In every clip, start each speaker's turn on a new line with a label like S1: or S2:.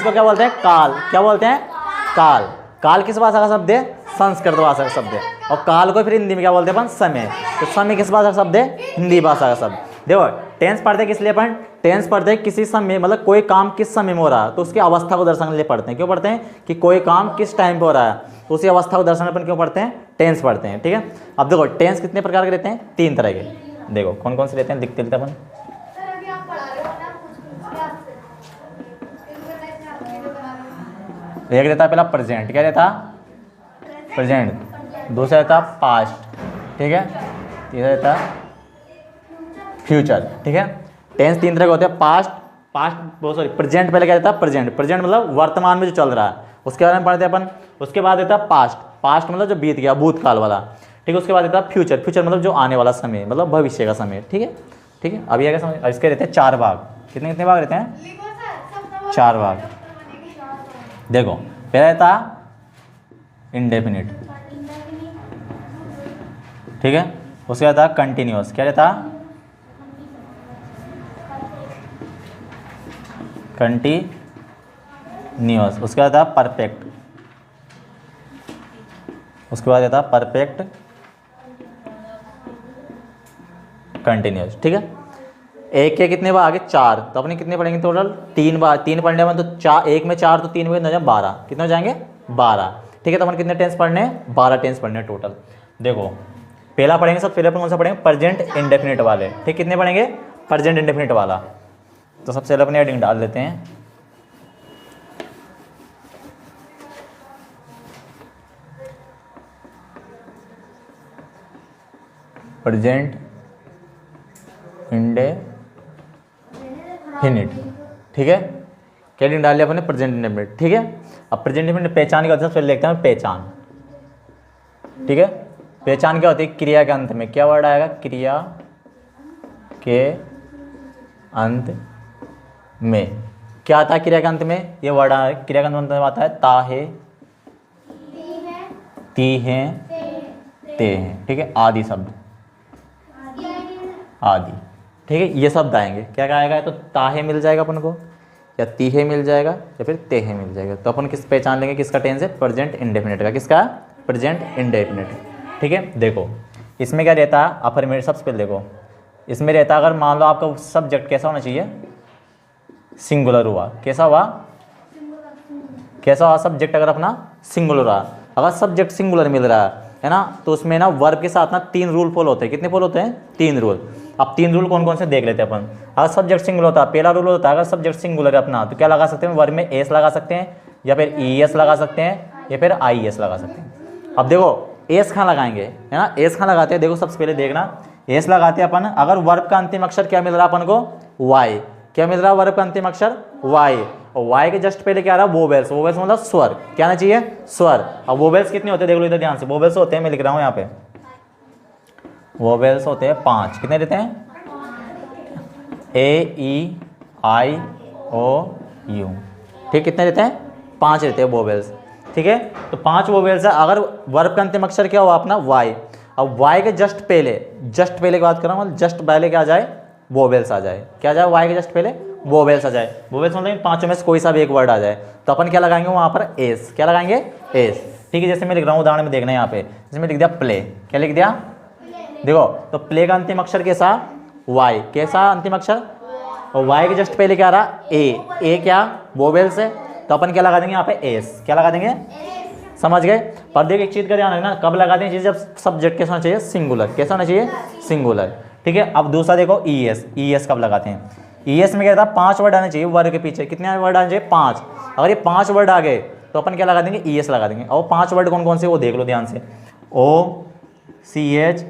S1: Tense को क्या बोलते हैं? काल। क्या बोलते हैं? काल। काल किस भाषा का शब्द है? संस्कृत भाषा का शब्द है। और काल को फिर हिंदी में क्या बोलते हैं अपन? समय। तो समय किस भाषा का शब्द है? हिंदी भाषा का शब्द। देखो टेंस पढ़ते किस लिए अपन? टेंस पढ़ते हैं किसी समय, मतलब कोई काम किस समय में हो रहा है तो उसकी अवस्था को दर्शाने के लिए पढ़ते हैं। क्यों पढ़ते हैं? कि कोई काम किस टाइम पे हो रहा है तो उसी अवस्था को दर्शाने पर क्यों पढ़ते हैं? टेंस पढ़ते हैं। ठीक है। अब देखो टेंस कितने प्रकार के रहते हैं? 3 तरह के। देखो कौन कौन से रहते हैं, दिखते अपन। एक रहता है पहला प्रेजेंट। क्या रहता? प्रेजेंट। दूसरा रहता पास्ट। ठीक है। तीसरा रहता फ्यूचर। ठीक है। टेंस 3 तरह के होते हैं। प्रेजेंट पहले क्या रहता है? प्रेजेंट। प्रेजेंट मतलब वर्तमान में जो चल रहा है उसके बारे में पढ़ते हैं अपन। उसके बाद रहता है पास्ट। पास्ट मतलब जो बीत गया, भूतकाल वाला। ठीक है। उसके बाद रहता है फ्यूचर। फ्यूचर मतलब जो आने वाला समय, मतलब भविष्य का समय। ठीक है। ठीक है। अभी आगे समझ। इसके रहते हैं 4 भाग। कितने कितने भाग रहते हैं? 4 भाग। देखो पहला रहता इंडेफिनिट। ठीक है। उसके बाद रहता कंटिन्यूअस। क्या रहता? कंटिन्यूअस। उसके बाद रहता परफेक्ट। उसके बाद रहता परफेक्ट कंटिन्यूअस। ठीक है। एक के कितने बार आगे? 4। तो अपने कितने पढ़ेंगे टोटल? 3 बार। 3 पढ़ने में तो 4, 1 में 4 तो 3 में 12। कितने हो जाएंगे? 12। ठीक है। तो अपन कितने टेंस पढ़ने हैं? 12 टेंस पढ़ने हैं टोटल। देखो पहला पढ़ेंगे, सब पहले अपन कौन सा पढ़ेंगे? प्रेजेंट इंडेफिनिट वाले। ठीक। कितने पढ़ेंगे? प्रेजेंट इंडेफिनिट वाला। तो सबसे पहले अपने हेडिंग डाल देते हैं। Present indefinite. ठीक है। क्या हेडिंग डाल लिया अपने? Present indefinite. ठीक है। अब प्रेजेंट इंडेफिनिट पहचान क्या होती है? सबसे पहले देखते हैं पहचान। ठीक है। पहचान क्या होती है? क्रिया के अंत में क्या वर्ड आएगा? क्रिया के अंत में क्या आता है? क्रिया के अंत में ये वर्ड आया। क्रिया के अंत में आता है ता है, ती है, ते हैं। ठीक है। आदि शब्द, आदि। ठीक है। ये शब्द आएंगे। क्या क्या आएगा? तो ताहे मिल जाएगा अपन को, या तीहे मिल जाएगा, या फिर तेहे मिल जाएगा। तो अपन किस पहचान लेंगे? किसका टेंस है? प्रेजेंट इंडेफिनिट का। किसका? Present indefinite. ठीक है। देखो इसमें क्या रहता है? अफर्मेटिव। सबसे पहले देखो इसमें रहता है, अगर मान लो आपका सब्जेक्ट कैसा होना चाहिए? सिंगुलर हुआ। कैसा हुआ? कैसा हुआ सब्जेक्ट? अगर अपना सिंगुलर रहा। अगर सब्जेक्ट सिंगुलर मिल रहा है ना, तो उसमें ना वर्ब के साथ ना 3 रूल फॉलो होते हैं। कितने फॉलो होते हैं? 3 रूल। अब 3 रूल कौन कौन से देख लेते हैं अपन। अगर सब्जेक्ट सिंगुलर होता है, पहला रूल होता है अगर सब्जेक्ट सिंगुलर है अपना, तो क्या लगा सकते हैं? वर्ब में एस लगा सकते हैं, या फिर ईएस लगा सकते हैं, या फिर आईएस लगा सकते हैं। अब देखो एस कहाँ लगाएंगे, है ना? एस कहाँ लगाते हैं? देखो सबसे पहले देखना, एस लगाते हैं अपन अगर वर्ब का अंतिम अक्षर क्या मिल रहा है अपन को? वाई। क्या मिल रहा है? वर्ब का अंतिम अक्षर वाई। और वाई के जस्ट पहले क्या आ रहा है? वोवेल्स। वोवेल्स मतलब स्वर। क्या आना चाहिए? स्वर। अब वोवेल्स कितने होते हैं? देख लो इधर ध्यान से। वोवेल्स होते हैं, मैं लिख रहा हूँ यहाँ पे, वोवेल्स होते हैं 5। कितने रहते हैं? ए, ई, आई, ओ, यू। ठीक। कितने रहते हैं? 5 रहते हैं वोवेल्स। ठीक है। तो 5 वोवेल्स है। अगर वर्ब का अंतिम अक्षर क्या हुआ अपना? वाई। अब वाई के जस्ट पहले की बात कर रहा हूँ, जस्ट पहले क्या आ जाए? वोवेल्स आ जाए। क्या आ जाए? वाई के जस्ट पहले वोवेल्स आ जाए। वोवेल्स मतलब इन 5 में से कोई सा भी एक वर्ड आ जाए तो अपन क्या लगाएंगे वहाँ पर? एस। क्या लगाएंगे? एस। ठीक है। जैसे मैं लिख रहा हूँ, उदाहरण में देखना है यहाँ पे, जैसे मैं लिख दिया प्ले। क्या लिख दिया? देखो तो प्ले का अंतिम अक्षर कैसा? वाई। कैसा अंतिम अक्षर? और वाई के जस्ट पहले क्या आ रहा? ए। क्या? वोवेल्स है, तो अपन क्या लगा देंगे यहाँ पे? एस। क्या लगा देंगे? समझ गए? पर देखिए एक चीज का ध्यान रखना, कब लगा दें? जब सब्जेक्ट कैसा होना चाहिए? सिंगुलर। कैसा होना चाहिए? सिंगुलर। ठीक है। अब दूसरा देखो ईएस। ईएस कब लगाते हैं? ईएस में क्या था? 5 वर्ड आने चाहिए वर्ड के पीछे। कितने वर्ड आने चाहिए? 5। अगर ये 5 वर्ड आ गए तो अपन क्या लगा देंगे? ईएस लगा देंगे। और 5 वर्ड कौन कौन से वो देख लो ध्यान से। ओ, CH,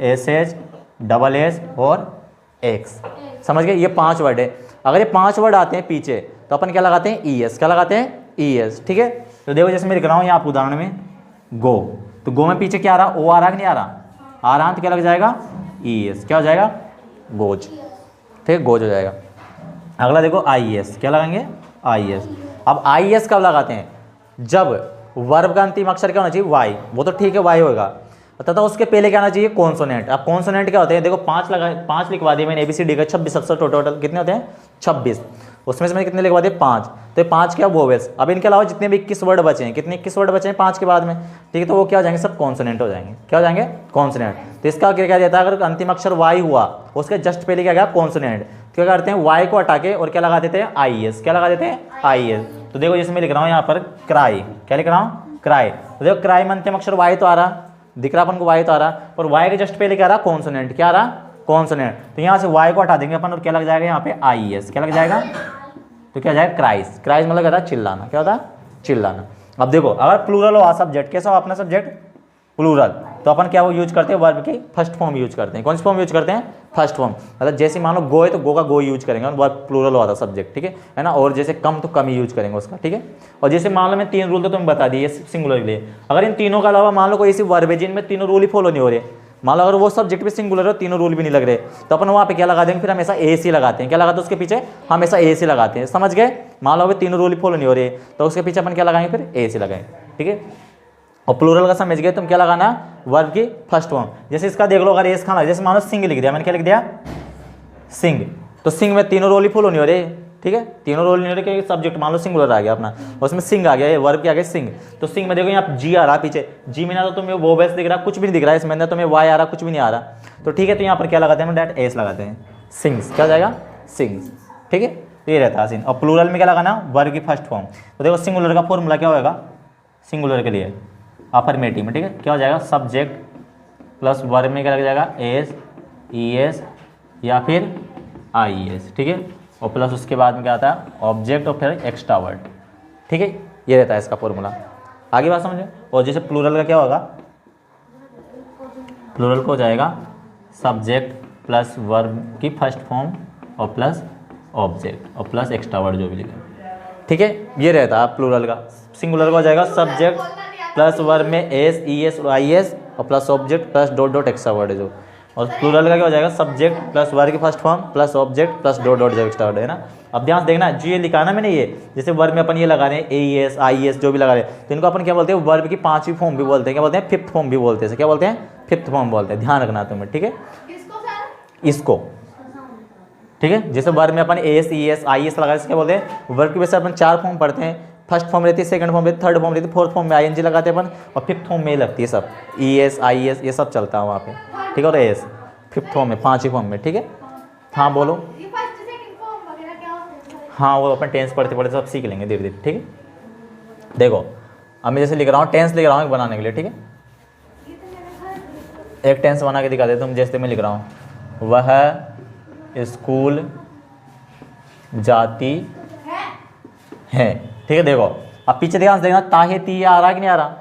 S1: SH, SS और एक्स। समझ गए? ये 5 वर्ड है। अगर ये 5 वर्ड आते हैं पीछे तो अपन क्या लगाते हैं? ईएस। क्या लगाते हैं? ईएस। ठीक है। तो देखो जैसे मैं लिख रहा हूँ यहाँ आप उदाहरण में गो, तो गो में पीछे क्या आ रहा? ओ आ रहा कि नहीं आ रहा? आ रहा, तो क्या लग जाएगा? ईएस। क्या हो जाएगा? गोज। ठीक है। गोज हो जाएगा। अगला देखो आईएस। क्या लगाएंगे? आईएस। अब आईएस कब लगाते हैं? जब वर्ब का अंतिम अक्षर क्या होना चाहिए? वाई। वो तो ठीक है, वाई होगा, तथा उसके पहले क्या आना चाहिए? कॉन्सोनेंट। अब कॉन्सोनेंट क्या होते हैं? देखो 5 लिखवा दिए मैंने, ABCD का 26 अक्षर टोटल कितने होते हैं? 26। उसमें से मैंने कितने लिखवा दिए 5, तो ये 5 क्या वोवेल्स। अब इनके अलावा जितने भी 21 वर्ड बचे हैं, कितने 21 वर्ड बचे हैं 5 के बाद में, ठीक है, तो वो क्या हो जाएंगे, सब कॉन्सोनेंट हो जाएंगे। क्या हो जाएंगे, कॉन्सोनेंट। तो इसका क्या कहता है, अगर अंतिम अक्षर वाई हुआ उसके जस्ट पहले क्या गया, कॉन्सोनेंट। क्या करते हैं, वाई को हटा के और क्या लगा देते हैं, आई एस। क्या लगा देते हैं, आई एस। तो देखो जैसे मैं लिख रहा हूँ यहाँ पर क्राई, क्या लिख रहा हूँ, क्राई। तो देखो क्राई में अंतिम अक्षर वाई तो आ रहा, दिख रहा अपन को वाई तो आ रहा, और वाई के जस्ट पहले क्या आ रहा, कॉन्सोनेंट। क्या आ रहा, कॉन्सोनेंट। तो यहाँ से वाई को हटा देंगे अपन और क्या लग जाएगा यहाँ पे, आई एस। क्या लग जाएगा, तो क्या जाएगा, क्राइस। क्राइस मतलब क्या था, चिल्लाना। क्या होता है, चिल्लाना। अब देखो अगर प्लूरल हो सब्जेक्ट, कैसा हो अपना सब्जेक्ट, प्लूरल, तो अपन क्या वो यूज करते हैं, वर्ब की फर्स्ट फॉर्म यूज करते हैं। कौन सी फॉर्म यूज करते हैं, फर्स्ट फॉर्म। मतलब जैसे मान लो गो है तो गो का गो यूज करेंगे, वर्ब प्लूरल हुआ था सब्जेक्ट, ठीक है ना। और जैसे कम तो कम ही यूज करेंगे उसका, ठीक है। और जैसे मान लो मैं 3 रूल तो तुम्हें बता दिए सिंगुलर के लिए। अगर इन तीनों के अलावा मान लो कोई ऐसी वर्ब है जिनमें तीनों रूल ही फॉलो नहीं हो रहे, मान लो अगर वो सब्जेक्ट भी सिंगुलर है, तीनों रूल भी नहीं लग रहे, तो अपन वहाँ पे क्या लगा देंगे, फिर हमेशा ए सी लगाते हैं। क्या लगाते हैं उसके पीछे, हमेशा ए सी लगाते हैं। समझ गए, मान लो अभी तीनों रूल ही फॉलो नहीं हो रहे, तो उसके पीछे अपन क्या लगाएंगे, फिर ए सी लगाएंगे, ठीक है। और प्लूरल का समझ गए तुम, क्या लगाना है, वर्ब की फर्स्ट फॉर्म। जैसे इसका देख लो, अगर एस खाना, जैसे मान लो सिंग लिख दिया मैंने, क्या लिख दिया, सिंग। तो सिंग में तीनों रोल ही फॉलो नहीं हो रहे, ठीक है, तीनों रोल नहीं हो रहे, क्योंकि सब्जेक्ट मान लो सिंगुलर आ गया अपना, उसमें सिंग आ गया, ये वर्ब क्या आ गया, सिंग। तो सिंग में देखो यहाँ जी आ रहा पीछे, जी में ना तो तुम्हें वोवेल्स दिख रहा, कुछ भी नहीं दिख रहा है इसमें, ना तुम्हें वाई आ रहा, कुछ भी नहीं आ रहा। तो ठीक है, तो यहाँ पर क्या लगाते हैं, डायरेक्ट एस लगाते हैं, सिंग्स। क्या हो जाएगा, सिंग्स, ठीक है। तो ये रहता है सीन। और प्लूरल में क्या लगाना, वर्ब की फर्स्ट फॉर्म। तो देखो सिंगुलर का फॉर्मूला क्या होगा, सिंगुलर के लिए अफर्मेटिव में, ठीक है, क्या हो जाएगा, सब्जेक्ट प्लस वर्ब में क्या लग जाएगा, एस, ई एस या फिर आई एस, ठीक है। और प्लस उसके बाद में क्या आता है, ऑब्जेक्ट और फिर एक्स्ट्रा वर्ड, ठीक है। ये रहता है इसका फॉर्मूला। आगे बात समझे। और जैसे प्लूरल का क्या होगा, प्लूरल को हो जाएगा सब्जेक्ट प्लस वर्ब की फर्स्ट फॉर्म और प्लस ऑब्जेक्ट और प्लस एक्स्ट्रा वर्ड जो भी लिखे, ठीक है। ये रहता है प्लूरल का। सिंगुलर का हो जाएगा सब्जेक्ट प्लस वर्ब में एस, ई एस और आई एस और plus object plus dot dot extra word है जो। और प्लूरल का क्या हो जाएगा, सब्जेक्ट प्लस वर्ब की first form plus object plus dot dot जो एक्स्ट्रा वर्ड है ना। अब ध्यान देखना, जो ये लिखा ना मैंने, ये जैसे वर्ब में अपन ये लगा रहे हैं ए एस, आई एस जो भी लगा रहे हैं, तो इनको अपन क्या बोलते हैं, वर्ब की 5वीं फॉर्म भी बोलते हैं, क्या बोलते हैं, 5th फॉर्म भी बोलते हैं। क्या बोलते हैं, 5th फॉर्म बोलते हैं। ध्यान रखना तुम्हें, ठीक है, इसको, ठीक है। जैसे वर्ब में अपन S, E S, I S लगा, क्या बोलते हैं, वर्ब की वजह से अपन 4 फॉर्म पढ़ते हैं। फर्स्ट फॉर्म रहती है, सेकंड फॉर्म रहती है, थर्ड फॉर्म रहती है, फोर्थ फॉर्म में आई एन जी लगाते हैं अपन, और 5th फॉर्म में लगती है सब, ई एस, आई एस ये सब चलता है वहाँ पे, ठीक है। और एस 5th फॉर्म में, 5वीं फॉर्म में, ठीक है। हाँ बोलो। हाँ वो अपन टेंस पढ़ते पढ़ते सब सीख लेंगे धीरे धीरे, ठीक है। देखो अब मैं जैसे लिख रहा हूँ, टेंस लिख रहा हूँ बनाने के लिए, ठीक है। एक टेंस बना के दिखा दे तुम, जैसे मैं लिख रहा हूँ, वह स्कूल जाती है, ठीक है। देखो अब पीछे ध्यान से देखना, ताहे ती आ रहा कि नहीं आ रहा,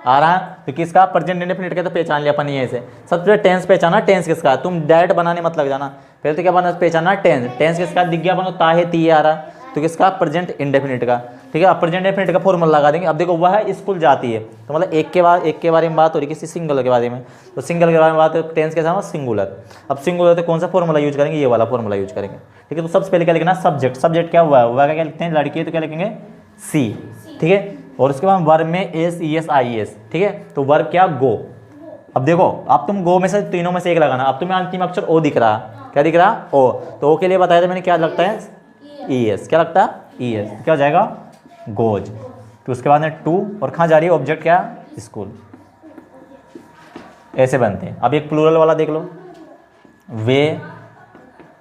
S1: आ रहा है। तो किसका, प्रेजेंट इंडेफिनिट का तो पहचान लिया अपन ये से। सबसे पहले टेंस पहचाना, टेंस किसका, तुम डायरेक्ट बनाने मत लग जाना, पहले तो क्या बना पहचाना, टेंस। टेंस किसका दिख गया अपन को, ताहे ती आ रहा, तो किसका, प्रेजेंट इंडेफिनिट का, ठीक है। प्रेजेंट इंडेफिनिट का फॉर्मूला लगा देंगे। अब देखो वह स्कूल जाती है, तो मतलब एक के बारे में बात हो रही है, किसी सिंगल के बारे में, तो सिंगल के बारे में बात है, टेंस के साथ सिंगुलर। अब सिंगुलर तो कौन सा फॉर्मूला यूज करेंगे, ये वाला फॉर्मूला यूज करेंगे, ठीक है। तो सबसे पहले क्या लिखना, सब्जेक्ट। सब्जेक्ट क्या हुआ है, वह क्या लिखते हैं, लड़की है तो क्या लिखेंगे, सी, ठीक है। और उसके बाद वर्ब में S, E S, I S, ठीक है। तो वर्ब क्या, गो। अब देखो, अब तुम गो में से तीनों में से एक लगाना। अब तुम्हें अंतिम अक्षर ओ दिख रहा, क्या दिख रहा, ओ। तो ओ के लिए बताया था मैंने, क्या लगता है, ई एस। क्या लगता है, ई एस। क्या हो जाएगा, गोज। तो उसके बाद में टू, और कहाँ जा रही है, ऑब्जेक्ट क्या, स्कूल। ऐसे बनते हैं। अब एक प्लूरल वाला देख लो, वे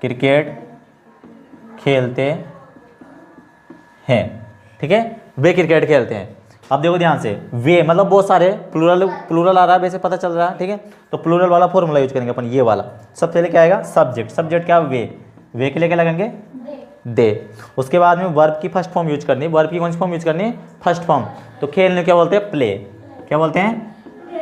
S1: क्रिकेट खेलते हैं, ठीक है, वे क्रिकेट खेलते हैं। अब देखो ध्यान से, वे मतलब बहुत सारे, प्लूरल आ रहा है वैसे पता चल रहा है, ठीक है। तो प्लूरल वाला फॉर्मूला यूज करेंगे अपन, ये वाला। सबसे पहले क्या आएगा, सब्जेक्ट। सब्जेक्ट क्या, वे के लिए क्या लगेंगे, दे। उसके बाद में वर्ब की फर्स्ट फॉर्म यूज करनी है। वर्ब की कौन सी फॉर्म यूज करनी है, फर्स्ट फॉर्म। तो खेलने क्या बोलते हैं, प्ले। क्या बोलते हैं,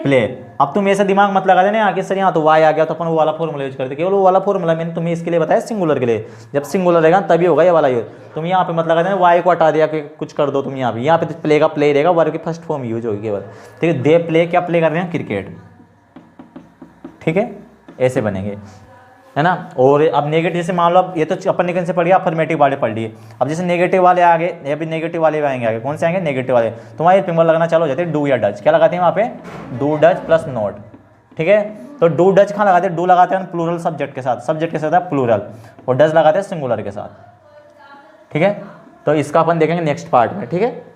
S1: प्ले। अब तुम ऐसा दिमाग मत लगा देना आगे, सर यहाँ तो वाई आ गया तो अपन वो वाला फॉर्मूला यूज करते, केवल वो वाला फॉर्मूला मैंने तुम्हें इसके लिए बताया, सिंगुलर के लिए। जब सिंगुलर रहेगा तभी होगा ये वाला यूज। तुम यहाँ पे मत लगा देना, वाई को हटा दिया कि कुछ कर दो तुम यहाँ पे तो प्ले का प्ले रहेगा, वर्ब की फर्स्ट फॉर्म यूज होगी केवल, ठीक है। दे प्ले, क्या प्ले कर रहे हैं, क्रिकेट, ठीक है। ऐसे बनेंगे, है ना। और अब नेगेटिव, जैसे मान लो अब ये तो अपन ने कौन से पढ़ लिया, अफर्मेटिव वाले पढ़ लिए। अब जैसे नेगेटिव वाले आगे, ये भी नेगेटिव वाले आएंगे आगे। कौन से आएंगे, नेगेटिव वाले। तो वहाँ ये पिंगल लगना चालू हो जाते हैं, डू या डज। क्या लगाते हैं वहाँ पे, डू डज प्लस नॉट, ठीक है। तो डू डज कहाँ लगाते हैं, डू लगाते हैं प्लूरल सब्जेक्ट के साथ, सब्जेक्ट के साथ प्लूरल, और डज लगाते हैं सिंगुलर के साथ, ठीक है, तो इसका अपन देखेंगे नेक्स्ट पार्ट में, ठीक है।